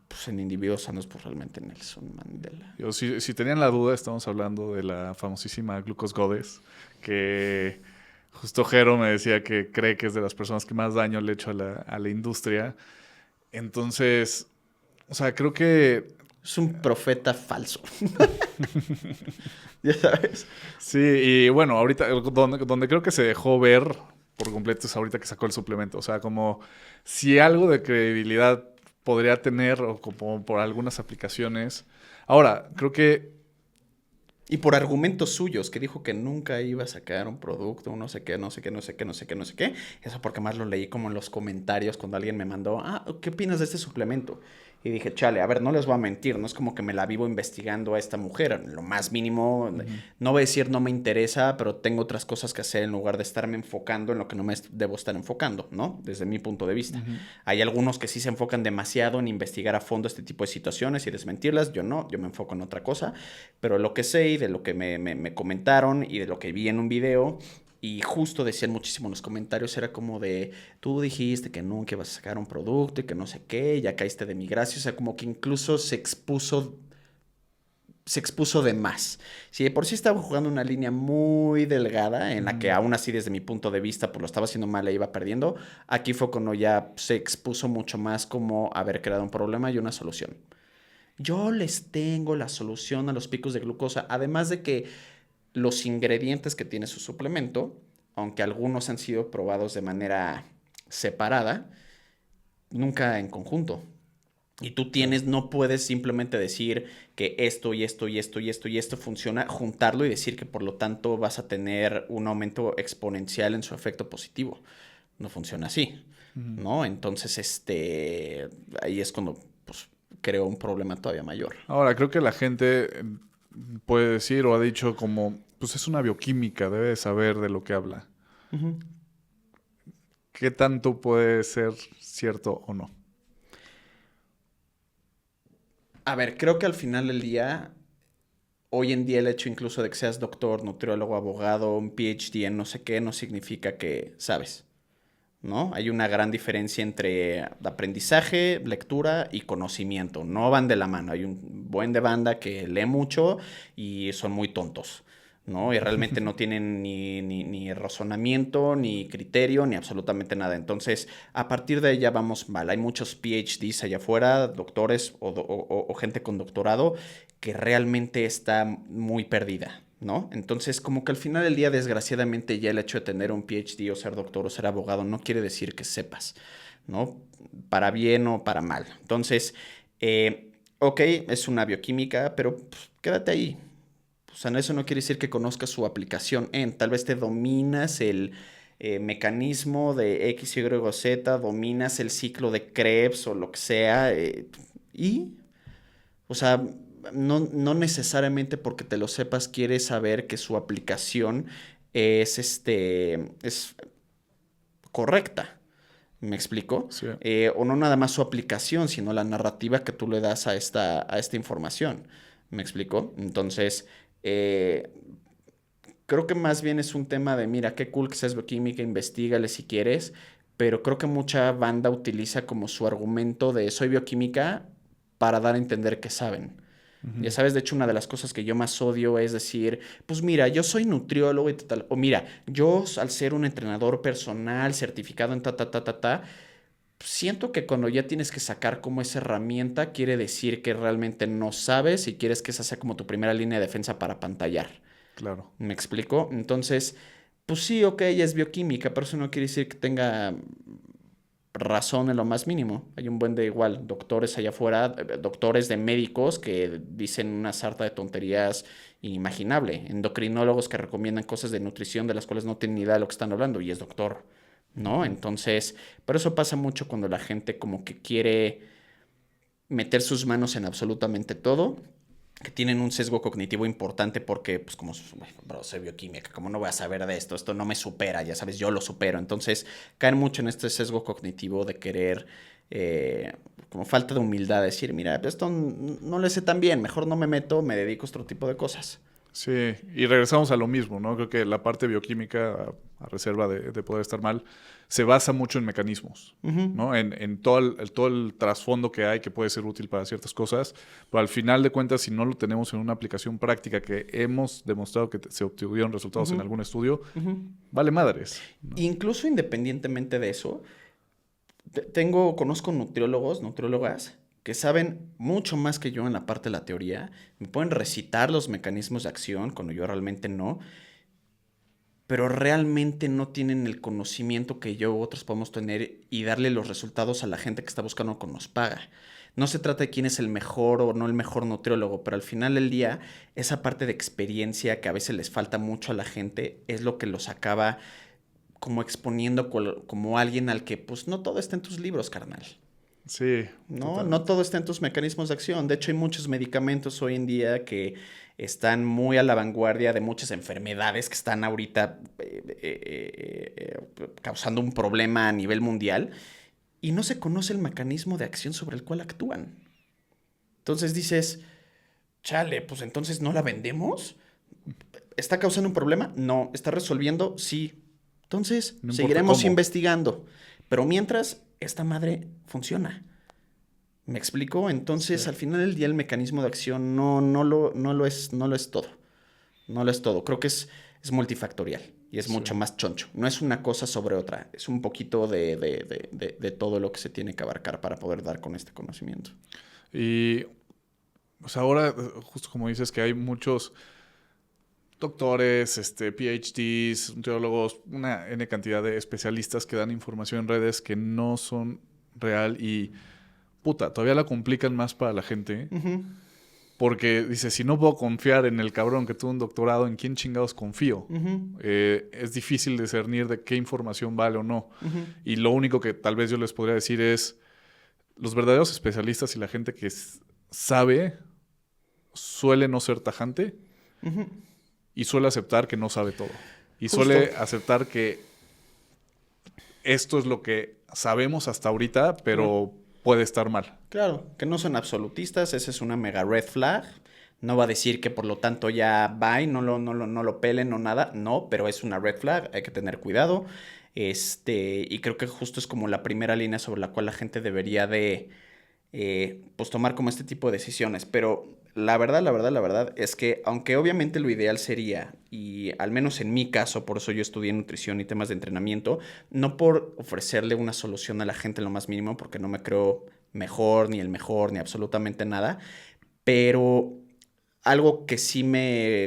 pues en individuos sanos, pues realmente Nelson Mandela. Si tenían la duda, estamos hablando de la famosísima Glucose Goddess, que justo Jero me decía que cree que es de las personas que más daño le ha hecho a la industria. Entonces, o sea, creo que Es un profeta falso. ¿Ya sabes? sí, y bueno, ahorita donde creo que se dejó ver por completo es ahorita que sacó el suplemento. O sea, como si algo de credibilidad podría tener o como por algunas aplicaciones. Ahora, creo que Y por argumentos suyos, que dijo que nunca iba a sacar un producto, no sé qué, no sé qué, no sé qué, no sé qué, no sé qué. Eso porque más lo leí como en los comentarios cuando alguien me mandó, ¿qué opinas de este suplemento? Y dije, chale, a ver, no les voy a mentir, no es como que me la vivo investigando a esta mujer. Lo más mínimo, ujú, no voy a decir no me interesa, pero tengo otras cosas que hacer en lugar de estarme enfocando en lo que no me debo estar enfocando, ¿no? Desde mi punto de vista. ujú. Hay algunos que sí se enfocan demasiado en investigar a fondo este tipo de situaciones y desmentirlas. Yo no, yo me enfoco en otra cosa. Pero lo que sé y de lo que me comentaron y de lo que vi en un video, y justo decían muchísimo en los comentarios, era como de, tú dijiste que nunca ibas a sacar un producto y que no sé qué, ya caíste de mi gracia. O sea, como que incluso se expuso de más. Si de por sí estaba jugando una línea muy delgada, en la que Mm. aún así desde mi punto de vista, pues lo estaba haciendo mal e iba perdiendo, aquí fue cuando ya se expuso mucho más como haber creado un problema y una solución. Yo les tengo la solución a los picos de glucosa, además de que los ingredientes que tiene su suplemento, aunque algunos han sido probados de manera separada, nunca en conjunto. Y tú Claro. no puedes simplemente decir que esto y esto y esto y esto y esto funciona, juntarlo y decir que por lo tanto vas a tener un aumento exponencial en su efecto positivo. No funciona así, Ujú. ¿no? Entonces, ahí es cuando, pues, creo un problema todavía mayor. Ahora, creo que la gente puede decir o ha dicho como, pues es una bioquímica, debe de saber de lo que habla. Ujú. ¿Qué tanto puede ser cierto o no? A ver, creo que al final del día, hoy en día el hecho incluso de que seas doctor, nutriólogo, abogado, un PhD en no sé qué, no significa que sabes, ¿no? Hay una gran diferencia entre aprendizaje, lectura y conocimiento. No van de la mano. Hay un buen de banda que lee mucho y son muy tontos, ¿no? Y realmente no tienen ni razonamiento, ni criterio, ni absolutamente nada. Entonces, a partir de ahí ya vamos mal. Hay muchos PhDs allá afuera, doctores o gente con doctorado que realmente está muy perdida, ¿no? Entonces, como que al final del día, desgraciadamente, ya el hecho de tener un PhD o ser doctor o ser abogado no quiere decir que sepas, ¿no? Para bien o para mal. Entonces, ok, es una bioquímica, pero pues, quédate ahí. O sea, eso no quiere decir que conozcas su aplicación en. Tal vez te dominas el mecanismo de X, Y, Z, dominas el ciclo de Krebs o lo que sea, y o sea, no necesariamente porque te lo sepas quieres saber que su aplicación es correcta. ¿Me explico? Sí. O no nada más su aplicación, sino la narrativa que tú le das a esta información. ¿Me explico? Entonces, eh, creo que más bien es un tema de, mira, qué cool que seas bioquímica, investigale si quieres, pero creo que mucha banda utiliza como su argumento de soy bioquímica para dar a entender que saben. Ya Ujú. sabes, de hecho, una de las cosas que yo más odio es decir, pues mira, yo soy nutriólogo y tal, o mira, yo al ser un entrenador personal certificado en ta, ta, ta, ta, ta, siento que cuando ya tienes que sacar como esa herramienta, quiere decir que realmente no sabes y quieres que esa sea como tu primera línea de defensa para pantallar. Claro. ¿Me explico? Entonces, pues sí, ok, ella es bioquímica, pero eso no quiere decir que tenga razón en lo más mínimo. Hay un buen de igual doctores allá afuera, doctores de médicos que dicen una sarta de tonterías inimaginable. Endocrinólogos que recomiendan cosas de nutrición de las cuales no tienen ni idea de lo que están hablando y es doctor, ¿no? Entonces, pero eso pasa mucho cuando la gente como que quiere meter sus manos en absolutamente todo, que tienen un sesgo cognitivo importante porque, pues como, bro, soy bioquímica, como no voy a saber de esto, esto no me supera, ya sabes, yo lo supero. Entonces, caen mucho en este sesgo cognitivo de querer, como falta de humildad, decir, mira, esto no le sé tan bien, mejor no me meto, me dedico a otro tipo de cosas. Sí, y regresamos a lo mismo, ¿no? Creo que la parte bioquímica, a reserva de poder estar mal, se basa mucho en mecanismos, ¿no? En todo el trasfondo que hay que puede ser útil para ciertas cosas, pero al final de cuentas, si no lo tenemos en una aplicación práctica que hemos demostrado que se obtuvieron resultados en algún estudio, vale madres, ¿no? Incluso independientemente de eso, conozco nutriólogas, que saben mucho más que yo en la parte de la teoría, me pueden recitar los mecanismos de acción cuando yo realmente no, pero realmente no tienen el conocimiento que yo u otros podemos tener y darle los resultados a la gente que está buscando que nos paga. No se trata de quién es el mejor o no el mejor nutriólogo, pero al final del día, esa parte de experiencia que a veces les falta mucho a la gente es lo que los acaba como exponiendo como alguien al que, pues, no todo está en tus libros, carnal. Sí. No todo está en tus mecanismos de acción. De hecho, hay muchos medicamentos hoy en día que están muy a la vanguardia de muchas enfermedades que están ahorita causando un problema a nivel mundial y no se conoce el mecanismo de acción sobre el cual actúan. Entonces dices, chale, pues entonces no la vendemos. ¿Está causando un problema? No. ¿Está resolviendo? Sí. Entonces No importa seguiremos cómo. investigando. Pero mientras, esta madre funciona. ¿Me explico? Entonces, Sí. al final del día, el mecanismo de acción no lo es todo. No lo es todo. Creo que es multifactorial y es Sí. mucho más choncho. No es una cosa sobre otra. Es un poquito de todo lo que se tiene que abarcar para poder dar con este conocimiento. Y, o sea, ahora, justo como dices, que hay muchos doctores, PhDs, teólogos, una N cantidad de especialistas que dan información en redes que no son real y, puta, todavía la complican más para la gente. Porque dice, si no puedo confiar en el cabrón que tuvo un doctorado, ¿en quién chingados confío? Es difícil discernir de qué información vale o no. Y lo único que tal vez yo les podría decir es, los verdaderos especialistas y la gente que sabe suele no ser tajante y suele aceptar que no sabe todo. Y Justo. suele aceptar que esto es lo que sabemos hasta ahorita, pero puede estar mal. Claro, que no son absolutistas, esa es una mega red flag. No va a decir que por lo tanto ya va y no lo pelen o nada. No, pero es una red flag, hay que tener cuidado. Y creo que justo es como la primera línea sobre la cual la gente debería de pues tomar como este tipo de decisiones. Pero la verdad es que aunque obviamente lo ideal sería, y al menos en mi caso, por eso yo estudié nutrición y temas de entrenamiento, no por ofrecerle una solución a la gente en lo más mínimo, porque no me creo mejor, ni absolutamente nada, pero algo que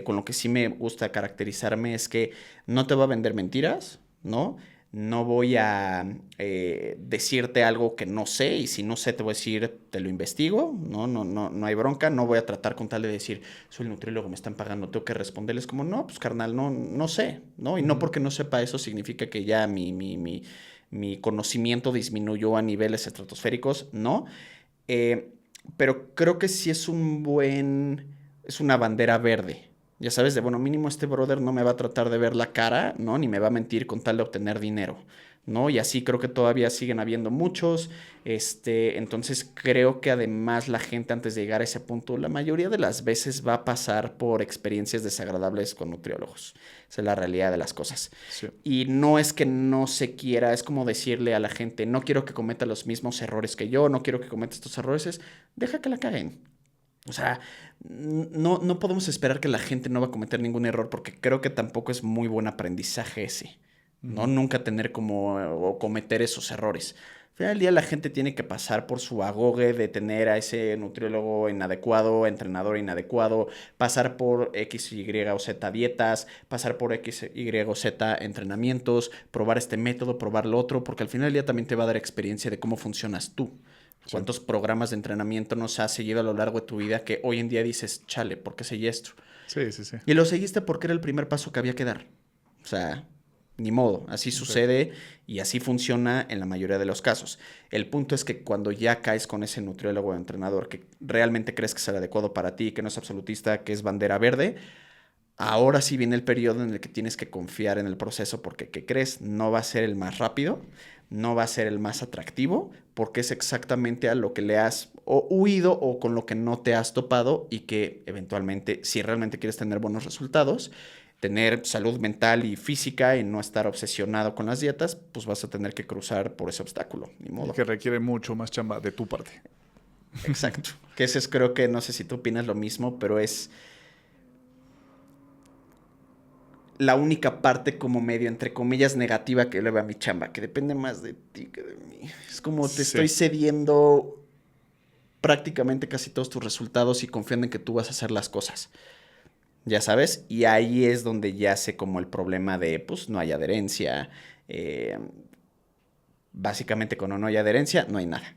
con lo que sí me gusta caracterizarme es que no te va a vender mentiras, ¿no? No voy a decirte algo que no sé y si no sé te voy a decir, te lo investigo, no hay bronca, no voy a tratar con tal de decir, soy el nutriólogo, me están pagando, tengo que responderles como, no, pues carnal, no sé, ¿no? Y no porque no sepa eso significa que ya mi conocimiento disminuyó a niveles estratosféricos, ¿no? Pero creo que sí es es una bandera verde. Ya sabes, de bueno, mínimo este brother no me va a tratar de ver la cara, ¿no? Ni me va a mentir con tal de obtener dinero, ¿no? Y así creo que todavía siguen habiendo muchos. Entonces creo que además la gente antes de llegar a ese punto, la mayoría de las veces va a pasar por experiencias desagradables con nutriólogos. Esa es la realidad de las cosas. Sí. Y no es que no se quiera, es como decirle a la gente, no quiero que cometa los mismos errores que yo, no quiero que cometa estos errores, deja que la caguen. O sea, no podemos esperar que la gente no va a cometer ningún error porque creo que tampoco es muy buen aprendizaje ese, ¿no? Nunca tener como o cometer esos errores. Al final del día la gente tiene que pasar por su agoge de tener a ese nutriólogo inadecuado, entrenador inadecuado, pasar por X, Y o Z dietas, pasar por X, Y o Z entrenamientos, probar este método, probar lo otro, porque al final del día también te va a dar experiencia de cómo funcionas tú. Sí. ¿Cuántos programas de entrenamiento nos has seguido a lo largo de tu vida que hoy en día dices, chale, ¿por qué seguí esto? Sí, sí, sí. Y lo seguiste porque era el primer paso que había que dar. O sea, ni modo, así sucede y así funciona en la mayoría de los casos. El punto es que cuando ya caes con ese nutriólogo o entrenador que realmente crees que es el adecuado para ti, que no es absolutista, que es bandera verde, ahora sí viene el periodo en el que tienes que confiar en el proceso porque, ¿qué crees? No va a ser el más rápido, no va a ser el más atractivo, porque es exactamente a lo que le has o huido o con lo que no te has topado y que eventualmente, si realmente quieres tener buenos resultados, tener salud mental y física y no estar obsesionado con las dietas, pues vas a tener que cruzar por ese obstáculo, ni Y modo. que requiere mucho más chamba de tu parte. Exacto. Que ese es, creo que, no sé si tú opinas lo mismo, pero es la única parte como medio, entre comillas, negativa que le veo a mi chamba, que depende más de ti que de mí. Es como te estoy Sí, cediendo prácticamente casi todos tus resultados y confiando en que tú vas a hacer las cosas. Ya sabes, y ahí es donde yace como el problema de, pues, no hay adherencia. eh, Básicamente, cuando no hay adherencia, no hay nada.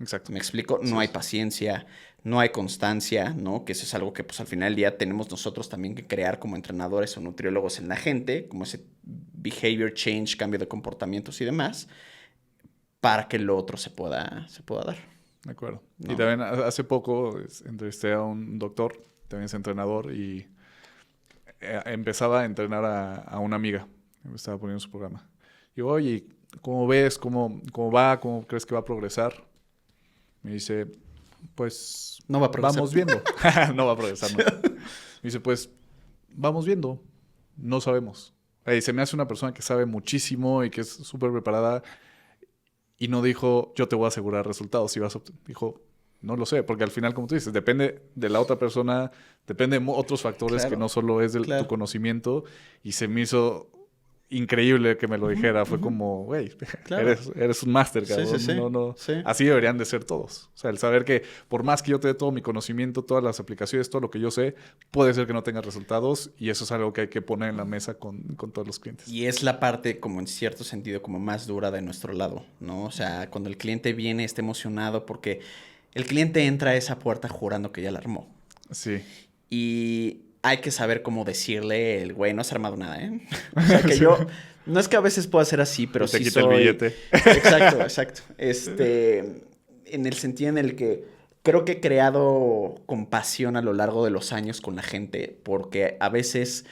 exacto. ¿Me explico? No Sí, hay sí. paciencia, no hay constancia, ¿no? Que eso es algo que, pues, al final del día tenemos nosotros también que crear como entrenadores o nutriólogos en la gente, como ese behavior change, cambio de comportamientos y demás, para que lo otro se pueda dar, De acuerdo. Y ¿no? también hace poco entrevisté a un doctor, también es entrenador, y empezaba a entrenar a una amiga. Me estaba poniendo su programa. Y digo, oye, ¿cómo ves? ¿Cómo va? ¿Cómo crees que va a progresar? Me dice, pues No va a progresar. vamos viendo. No va a progresar, no. Me dice, pues vamos viendo. No sabemos. Se me hace una persona que sabe muchísimo y que es súper preparada. Y no dijo, yo te voy a asegurar resultados. Si vas a dijo, no lo sé, porque al final, como tú dices, depende de la otra persona, depende de otros factores que Claro, no solo es de tu claro. conocimiento. Y se me hizo increíble que me lo Ujú, dijera. Fue ujú. como, güey, Claro. eres un máster, Sí, sí, cabrón. sí. No, no. Sí. Así deberían de ser todos. O sea, el saber que por más que yo te dé todo mi conocimiento, todas las aplicaciones, todo lo que yo sé, puede ser que no tenga resultados. Y eso es algo que hay que poner en la mesa con todos los clientes. Y es la parte como en cierto sentido como más dura de nuestro lado, ¿no? O sea, cuando el cliente viene, está emocionado porque el cliente entra a esa puerta jurando que ya la armó. Sí. Y hay que saber cómo decirle, el güey, no has armado nada, ¿eh? O sea, que Sí. yo, no es que a veces pueda ser así, pero Y te sí quita el soy... billete. Exacto, exacto. En el sentido en el que creo que he creado compasión a lo largo de los años con la gente, porque a veces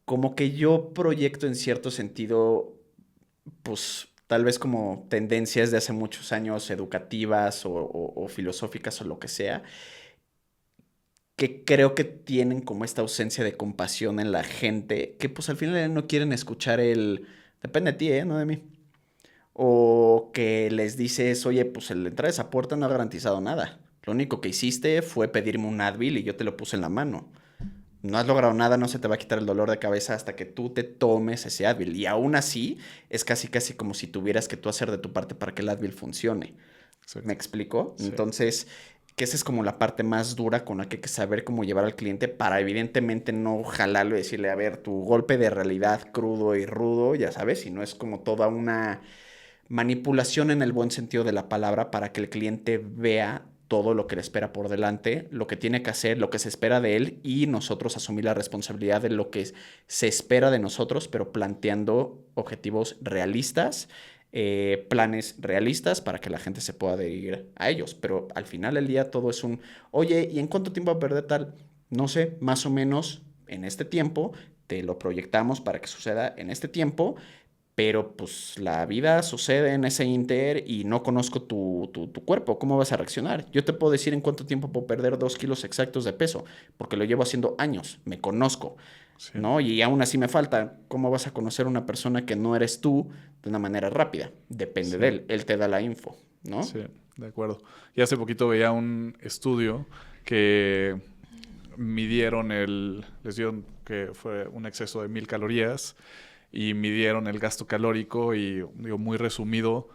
como que yo proyecto en cierto sentido, pues tal vez como tendencias de hace muchos años educativas o filosóficas o lo que sea, que creo que tienen como esta ausencia de compasión en la gente, que pues al final no quieren escuchar el, depende de ti, ¿eh? No de mí. O que les dices, oye, pues el entrar a esa puerta no ha garantizado nada. Lo único que hiciste fue pedirme un Advil y yo te lo puse en la mano. No has logrado nada, no se te va a quitar el dolor de cabeza hasta que tú te tomes ese Advil. Y aún así, es casi casi como si tuvieras que tú hacer de tu parte para que el Advil funcione. ¿Me Exacto. explico? Sí. Entonces, que esa es como la parte más dura con la que hay que saber cómo llevar al cliente para evidentemente no jalarlo y decirle, a ver, tu golpe de realidad crudo y rudo, ya sabes, y no es como toda una manipulación en el buen sentido de la palabra para que el cliente vea todo lo que le espera por delante, lo que tiene que hacer, lo que se espera de él y nosotros asumir la responsabilidad de lo que se espera de nosotros, pero planteando objetivos realistas, planes realistas para que la gente se pueda adherir a ellos. Pero al final del día todo es un, oye, ¿y en cuánto tiempo va a perder tal? No sé, más o menos en este tiempo, te lo proyectamos para que suceda en este tiempo, pero pues la vida sucede en ese inter y no conozco tu cuerpo. ¿Cómo vas a reaccionar? Yo te puedo decir en cuánto tiempo puedo perder 2 kilos exactos de peso, porque lo llevo haciendo años, me conozco, Sí. ¿no? Y aún así me falta. ¿Cómo vas a conocer a una persona que no eres tú de una manera rápida? Depende Sí. de él te da la info, ¿no? Sí, de acuerdo. Y hace poquito veía un estudio que midieron les dieron que fue un exceso de 1000 calorías y midieron el gasto calórico y, digo, muy resumido,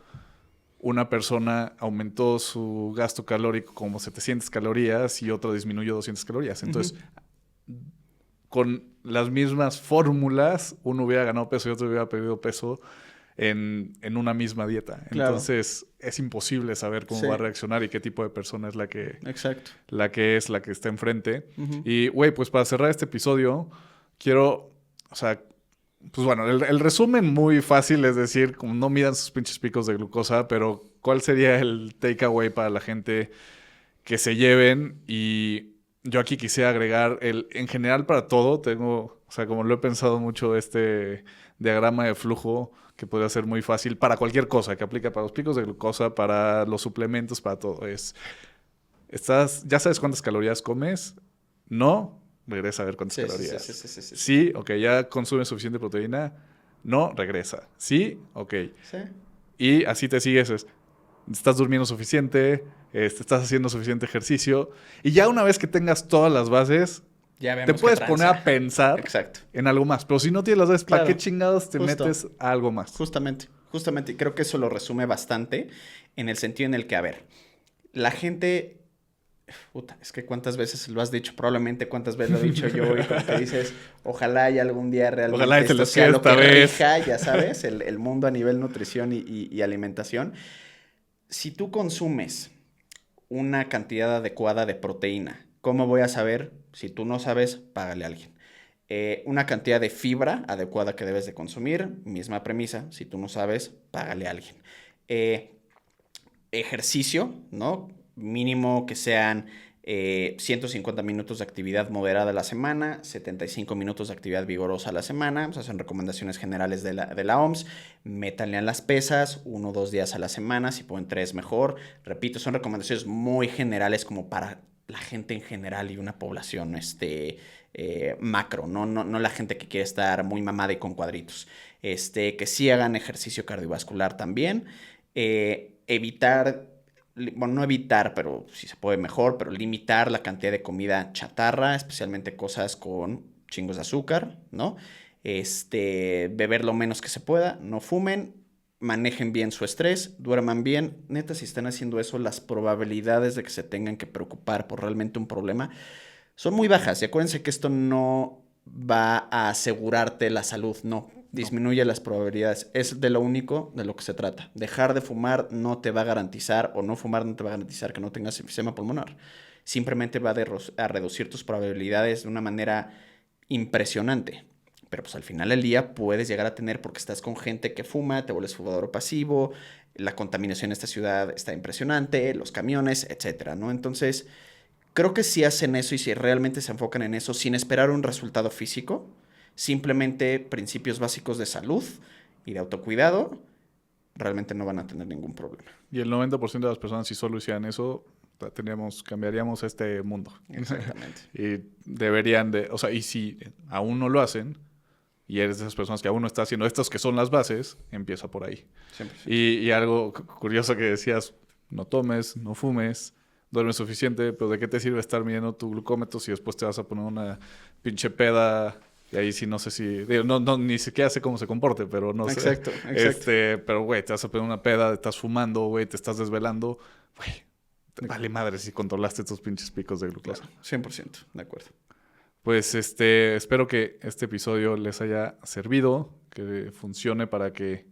una persona aumentó su gasto calórico como 700 calorías y otra disminuyó 200 calorías. Entonces, con las mismas fórmulas, uno hubiera ganado peso y otro hubiera perdido peso en una misma dieta. Claro. Entonces, es imposible saber cómo va a reaccionar y qué tipo de persona es la que está enfrente. Y, güey, pues para cerrar este episodio, quiero, o sea, pues bueno, el resumen muy fácil es decir, como no midan sus pinches picos de glucosa, pero ¿cuál sería el takeaway para la gente que se lleven? Y yo aquí quisiera agregar en general para todo, tengo, o sea, como lo he pensado mucho, este diagrama de flujo que podría ser muy fácil para cualquier cosa, que aplica para los picos de glucosa, para los suplementos, para todo. ¿Ya sabes cuántas calorías comes? No, regresa a ver cuántas calorías. Sí, ok, ya consumes suficiente proteína. No, regresa. Sí, ok. Sí. Y así te sigues. Estás durmiendo suficiente, estás haciendo suficiente ejercicio. Y ya una vez que tengas todas las bases, te puedes poner a pensar en algo más. Pero si no tienes las bases, ¿para qué chingados te metes a algo más? Justamente. Y creo que eso lo resume bastante en el sentido en el que, a ver, la gente... es que cuántas veces lo has dicho, probablemente cuántas veces lo he dicho yo y como que dices, ojalá y algún día realmente ojalá esto sea lo que rija, ya sabes, el mundo a nivel nutrición y alimentación. Si tú consumes una cantidad adecuada de proteína, ¿cómo voy a saber? Si tú no sabes, págale a alguien. Una cantidad de fibra adecuada que debes de consumir, misma premisa, si tú no sabes, págale a alguien. Ejercicio, ¿no? Mínimo que sean 150 minutos de actividad moderada a la semana, 75 minutos de actividad vigorosa a la semana. O sea, son recomendaciones generales de la OMS. Métanle a las pesas 1 o 2 días a la semana, si pueden 3 mejor. Repito, son recomendaciones muy generales como para la gente en general y una población macro, no la gente que quiere estar muy mamada y con cuadritos. Que sí hagan ejercicio cardiovascular también. No evitar, pero si se puede mejor, pero limitar la cantidad de comida chatarra, especialmente cosas con chingos de azúcar, ¿no? Beber lo menos que se pueda, no fumen, manejen bien su estrés, duerman bien. Neta, si están haciendo eso, las probabilidades de que se tengan que preocupar por realmente un problema son muy bajas. Y acuérdense que esto no va a asegurarte la salud, no. Disminuye las probabilidades. Es de lo único de lo que se trata. Dejar de fumar no te va a garantizar, o no fumar no te va a garantizar que no tengas enfisema pulmonar. Simplemente va a reducir tus probabilidades de una manera impresionante. Pero pues al final del día puedes llegar a tener, porque estás con gente que fuma, te vuelves fumador pasivo, la contaminación en esta ciudad está impresionante, los camiones, etcétera, ¿no? Entonces, creo que si hacen eso y si realmente se enfocan en eso sin esperar un resultado físico, simplemente principios básicos de salud y de autocuidado, realmente no van a tener ningún problema. Y el 90% de las personas, si solo hicieran eso, cambiaríamos este mundo. Exactamente. Y deberían o sea, y si aún no lo hacen, y eres de esas personas que aún no está haciendo estas que son las bases, empieza por ahí. 100%. Y algo curioso que decías, no tomes, no fumes, duermes suficiente, pero ¿de qué te sirve estar midiendo tu glucómetro si después te vas a poner una pinche peda? Y ahí sí no sé si... ni siquiera sé cómo se comporte, pero no sé. Exacto. Pero, güey, te vas a poner una peda, estás fumando, güey, te estás desvelando. Güey, vale madre si controlaste tus pinches picos de glucosa. Claro, 100%, de acuerdo. Pues espero que este episodio les haya servido, que funcione para que...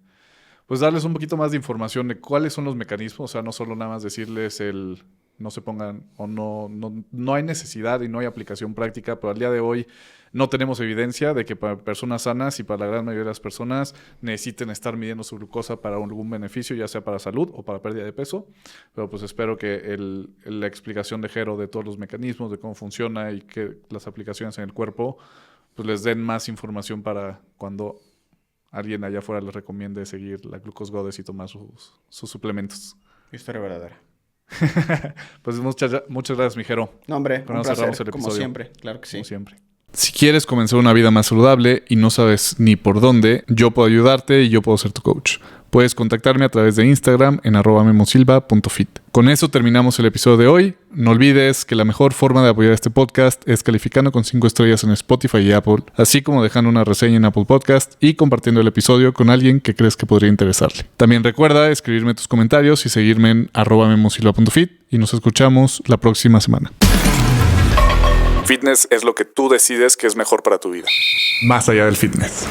Pues darles un poquito más de información de cuáles son los mecanismos. O sea, no solo nada más decirles no se pongan, o no hay necesidad y no hay aplicación práctica, pero al día de hoy no tenemos evidencia de que para personas sanas y para la gran mayoría de las personas necesiten estar midiendo su glucosa para algún beneficio, ya sea para salud o para pérdida de peso. Pero pues espero que la explicación de Jero de todos los mecanismos, de cómo funciona y que las aplicaciones en el cuerpo, pues les den más información para cuando alguien allá afuera les recomiende seguir la Glucose Goddess y tomar sus suplementos. Historia verdadera. Pues muchas gracias, mi Jero. No, hombre, un placer, como siempre, claro que sí. Como siempre. Si quieres comenzar una vida más saludable y no sabes ni por dónde, yo puedo ayudarte y yo puedo ser tu coach. Puedes contactarme a través de Instagram en @memosilva.fit. Con eso terminamos el episodio de hoy. No olvides que la mejor forma de apoyar este podcast es calificando con 5 estrellas en Spotify y Apple, así como dejando una reseña en Apple Podcast y compartiendo el episodio con alguien que crees que podría interesarle. También recuerda escribirme tus comentarios y seguirme en @memosilva.fit y nos escuchamos la próxima semana. Fitness es lo que tú decides que es mejor para tu vida. Más allá del fitness.